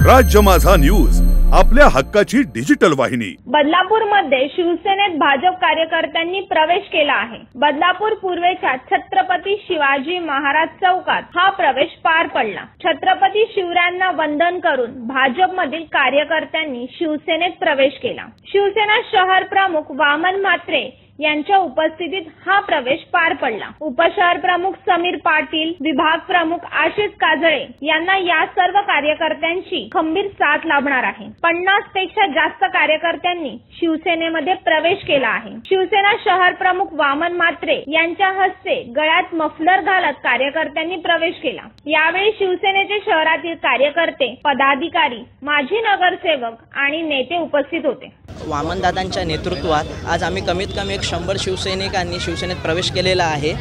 राज्य माझा न्यूज, आपल्या हक्काची डिजिटल वाहिनी। बदलापूर मध्ये शिवसेनेत भाजप कार्यकर्त्यांनी प्रवेश केला आहे। बदलापूर पूर्वेच्या छत्रपती शिवाजी महाराज चौकात हा प्रवेश पार पडला। छत्रपती शिवरायांना वंदन करून भाजपमधील कार्यकर्त्यांनी शिवसेनेत प्रवेश केला। शिवसेना शहर प्रमुख वामन म्हात्रे यांच्या उपस्थितीत हा प्रवेश पार पडला। उपशहर प्रमुख समीर पाटील, विभाग प्रमुख आशिष काजळे यांना या सर्व कार्यकर्त्यांची खंबीर साथ लाभणार आहे। 50 पेक्षा जास्त कार्यकर्त्यांनी शिवसेनेमध्ये प्रवेश केला आहे। शिवसेना शहर प्रमुख वामन म्हात्रे यांच्या हस्ते गळ्यात मफलर घालत कार्यकर्त्यांनी प्रवेश केला। यावेळी शिवसेनेचे शहरातील कार्यकर्ते, पदाधिकारी, माजी नगरसेवक आणि नेते उपस्थित होते। वामनदादांच्या नेतृत्वात आज आम्ही कमीत कमी 100 शिवसैनिकांनी शिवसेनेत प्रवेश केलेला आहे।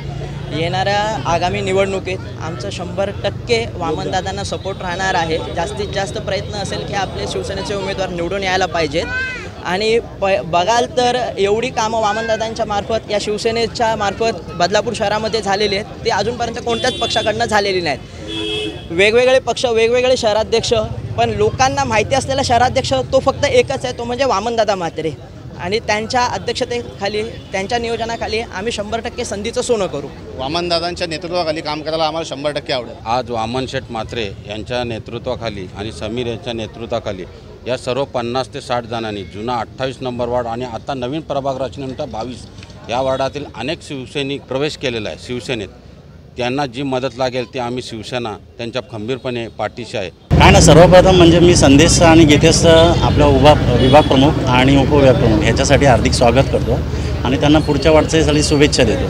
येणाऱ्या आगामी निवडणुकीत आमचं 100% वामनदादांना सपोर्ट राहणार आहे। जास्तीत जास्त प्रयत्न असेल की आपले शिवसेनेचे उमेदवार निवडून यायला पाहिजेत आणि बघाल तर एवढी कामं वामनदादांच्या मार्फत या शिवसेनेच्या मार्फत बदलापूर शहरामध्ये झालेली आहेत, ते अजूनपर्यंत कोणत्याच पक्षाकडनं झालेली नाहीत। वेगवेगळे पक्ष, वेगवेगळे शहराध्यक्ष, पण लोकांना माहिती असलेला शहराध्यक्ष तो फक्त एकच आहे, तो म्हणजे वामनदादा म्हात्रे। आणि त्यांच्या अध्यक्षतेखाली, त्यांच्या नियोजनाखाली आम्ही 100% संधीचं सोनं करू। वामनदादांच्या नेतृत्वाखाली काम करायला आम्हाला 100% आवडेल। आज वामन शेठ म्हात्रे यांच्या नेतृत्वाखाली आणि समीर यांच्या नेतृत्वाखाली या सर्व 50 ते 60 जणांनी जुना 28 नंबर वार्ड आणि आता नवीन प्रभाग रचनेनंतर 22 या वार्डातील अनेक शिवसैनिक प्रवेश केलेला आहे शिवसेनेत। त्यांना जी मदत लागेल ती आम्ही शिवसेना त्यांच्या खंबीरपणे पाठीशी आहे। काय ना, सर्वप्रथम म्हणजे मी संदेश आणि गीतेश आपला विभाग प्रमुख आणि उपविभाग प्रमुख ह्याच्यासाठी हार्दिक स्वागत करतो आणि त्यांना पुढच्या वाटचालीसाठी शुभेच्छा देतो।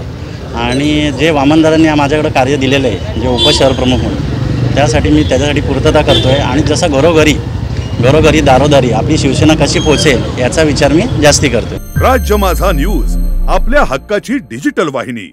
आणि जे वामनदादांनी माझ्याकडे कार्य दिलेलं आहे, जे उपशहर प्रमुख म्हणून, त्यासाठी मी त्याच्यासाठी पूर्तता करतो आहे। आणि जसं घरोघरी दारोदारी आपली शिवसेना कशी पोहोचेल याचा विचार मी जास्ती करतो। राज्य माझा न्यूज, आपल्या हक्काची डिजिटल वाहिनी।